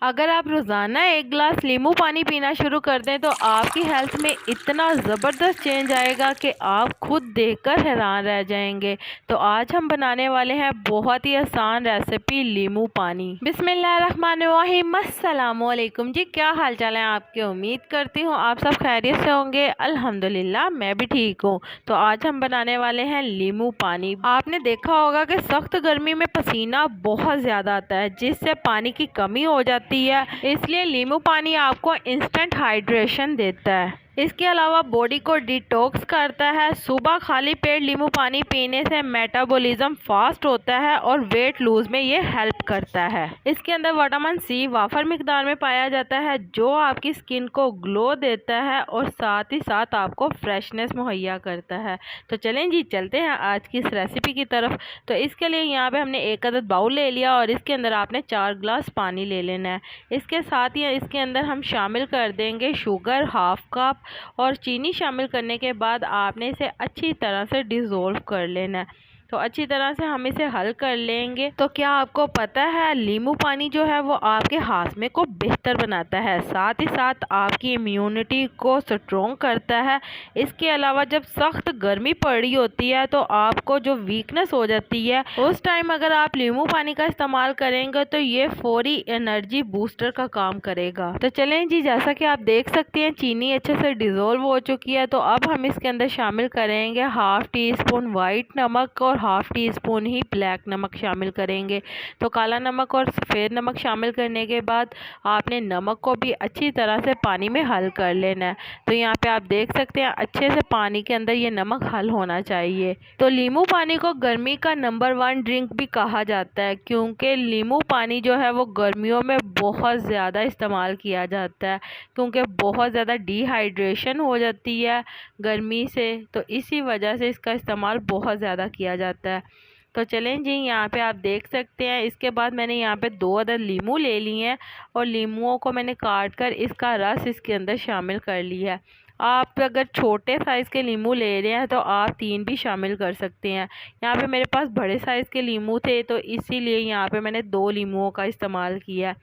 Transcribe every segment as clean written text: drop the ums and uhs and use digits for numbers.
अगर आप रोज़ाना 1 गिलास नींबू पानी पीना शुरू कर दें तो आपकी हेल्थ में इतना ज़बरदस्त चेंज आएगा कि आप खुद देखकर हैरान रह जाएंगे। तो आज हम बनाने वाले हैं बहुत ही आसान रेसिपी नींबू पानी। बिस्मिल्लाहिर्रहमानिर्रहीम। अस्सलाम वालेकुम जी, क्या हाल चाल है आपके? उम्मीद करती हूँ आप सब खैरियत से होंगे। अल्हम्दुलिल्लाह मैं भी ठीक हूँ। तो आज हम बनाने वाले हैं नींबू पानी। आपने देखा होगा कि सख्त गर्मी में पसीना बहुत ज़्यादा आता है जिससे पानी की कमी हो जाती है, इसलिए नींबू पानी आपको इंस्टेंट हाइड्रेशन देता है। इसके अलावा बॉडी को डिटॉक्स करता है। सुबह खाली पेट नींबू पानी पीने से मेटाबॉलिज्म फास्ट होता है और वेट लूज में ये हेल्प करता है। इसके अंदर विटामिन सी वाफर मिकदार में पाया जाता है जो आपकी स्किन को ग्लो देता है और साथ ही साथ आपको फ्रेशनेस मुहैया करता है। तो चलें जी, चलते हैं आज की इस रेसिपी की तरफ। तो इसके लिए यहाँ पे हमने 1 अदद बाउल ले लिया और इसके अंदर आपने 4 गिलास पानी ले लेना है। इसके साथ ही इसके अंदर हम शामिल कर देंगे शुगर हाफ कप, और चीनी शामिल करने के बाद आपने इसे अच्छी तरह से डिज़ोल्व कर लेना है। तो अच्छी तरह से हम इसे हल कर लेंगे। तो क्या आपको पता है नींबू पानी जो है वो आपके हाजमे को बेहतर बनाता है, साथ ही साथ आपकी इम्यूनिटी को स्ट्रॉन्ग करता है। इसके अलावा जब सख्त गर्मी पड़ रही होती है तो आपको जो वीकनेस हो जाती है उस टाइम अगर आप नींबू पानी का इस्तेमाल करेंगे तो ये फौरी एनर्जी बूस्टर का काम करेगा। तो चलें जी, जैसा कि आप देख सकते हैं चीनी अच्छे से डिज़ोल्व हो चुकी है। तो अब हम इसके अंदर शामिल करेंगे 1/2 टीस्पून वाइट नमक और 1/2 टीस्पून ही ब्लैक नमक शामिल करेंगे। तो काला नमक और सफ़ेद नमक शामिल करने के बाद आपने नमक को भी अच्छी तरह से पानी में हल कर लेना है। तो यहाँ पे आप देख सकते हैं अच्छे से पानी के अंदर ये नमक हल होना चाहिए। तो नींबू पानी को गर्मी का नंबर 1 ड्रिंक भी कहा जाता है क्योंकि नींबू पानी जो है वो गर्मियों में बहुत ज़्यादा इस्तेमाल किया जाता है क्योंकि बहुत ज़्यादा डिहाइड्रेशन हो जाती है गर्मी से। तो इसी वजह से इसका इस्तेमाल बहुत ज़्यादा किया जाता है। तो चलें जी, यहाँ पे आप देख सकते हैं इसके बाद मैंने यहाँ पे 2 अदद नींबू ले लिए हैं और नींबुओं को मैंने काट कर इसका रस इसके अंदर शामिल कर लिया है। आप अगर छोटे साइज़ के नींबू ले रहे हैं तो आप 3 भी शामिल कर सकते हैं। यहाँ पे मेरे पास बड़े साइज़ के नींबू थे तो इसीलिए यहाँ पे मैंने 2 नींबुओं का इस्तेमाल किया।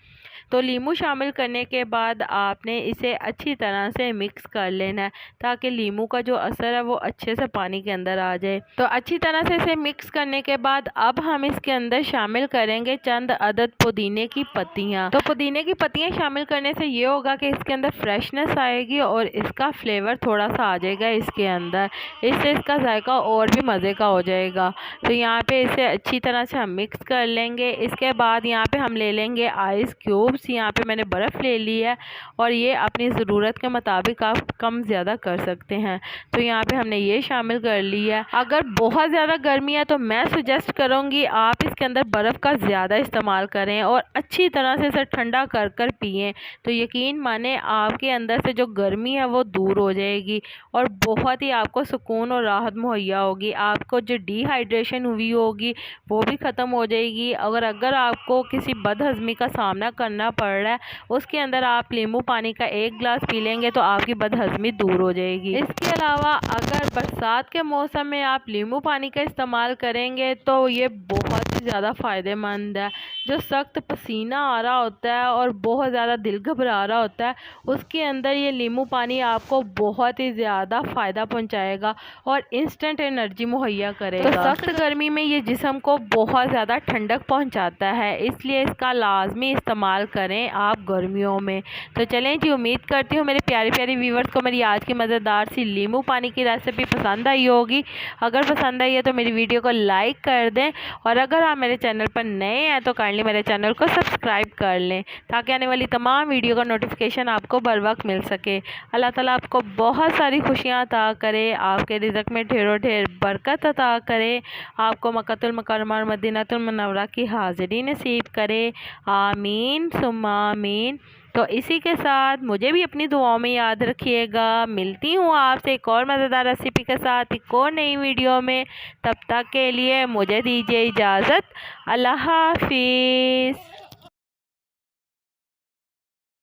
तो नींबू शामिल करने के बाद आपने इसे अच्छी तरह से मिक्स कर लेना है ताकि नींबू का जो असर है वो अच्छे से पानी के अंदर आ जाए। तो अच्छी तरह से इसे मिक्स करने के बाद अब हम इसके अंदर शामिल करेंगे चंद अदद पुदीने की पत्तियाँ। तो पुदीने की पत्तियाँ शामिल करने से ये होगा कि इसके अंदर फ्रेशनेस आएगी और इसका फ्लेवर थोड़ा सा आ जाएगा इसके अंदर, इससे इसका जायका और भी मज़े का हो जाएगा। तो यहाँ पे इसे अच्छी तरह से हम मिक्स कर लेंगे। इसके बाद यहाँ पे हम ले लेंगे आइस क्यूब। यहाँ पे मैंने बर्फ़ ले ली है और ये अपनी ज़रूरत के मुताबिक आप कम ज़्यादा कर सकते हैं। तो यहाँ पे हमने ये शामिल कर लिया है। अगर बहुत ज़्यादा गर्मी है तो मैं सजेस्ट करूँगी आप इसके अंदर बर्फ़ का ज़्यादा इस्तेमाल करें और अच्छी तरह से इसे ठंडा कर कर पिएँ। तो यकीन माने आपके अंदर से जो गर्मी है वो दूर हो जाएगी और बहुत ही आपको सुकून और राहत मुहैया होगी। आपको जो डिहाइड्रेशन हुई होगी वो भी ख़त्म हो जाएगी। अगर आपको किसी बदहज़मी का सामना करना पड़ रहा है उसके अंदर आप नींबू पानी का 1 गिलास पी लेंगे तो आपकी बदहज़मी दूर हो जाएगी। इसके अलावा अगर बरसात के मौसम में आप नींबू पानी का इस्तेमाल करेंगे तो ये बहुत ही ज़्यादा फ़ायदेमंद है। जो सख्त पसीना आ रहा होता है और बहुत ज़्यादा दिल घबरा रहा होता है उसके अंदर ये नींबू पानी आपको बहुत ही ज़्यादा फ़ायदा पहुँचाएगा और इंस्टेंट एनर्जी मुहैया करेगा। तो सख्त गर्मी में ये जिस्म को बहुत ज़्यादा ठंडक पहुँचाता है, इसलिए इसका लाजमी इस्तेमाल करें आप गर्मियों में। तो चलें जी, उम्मीद करती हूँ मेरे प्यारे प्यारे व्यूवर्स को मेरी आज की मज़ेदार सी नींबू पानी की रेसिपी पसंद आई होगी। अगर पसंद आई है तो मेरी वीडियो को लाइक कर दें और अगर आप मेरे चैनल पर नए हैं तो काइंडली मेरे चैनल को सब्सक्राइब कर लें ताकि आने वाली तमाम वीडियो का नोटिफिकेशन आपको बर वक्त मिल सके। अल्लाह ताला आपको बहुत सारी खुशियाँ अता करे, आपके रिज़्क़ में ढेरों ढेर बरकत अता करे, आपको मक्कातुल मुकर्रमा और मदीनातुल मुनव्वरा की हाज़िरी नसीब करे। आमीन सुम्मा आमीन। तो इसी के साथ मुझे भी अपनी दुआओं में याद रखिएगा। मिलती हूँ आपसे एक और मज़ेदार रेसिपी के साथ एक और नई वीडियो में। तब तक के लिए मुझे दीजिए इजाज़त। अल्लाह हाफिज़।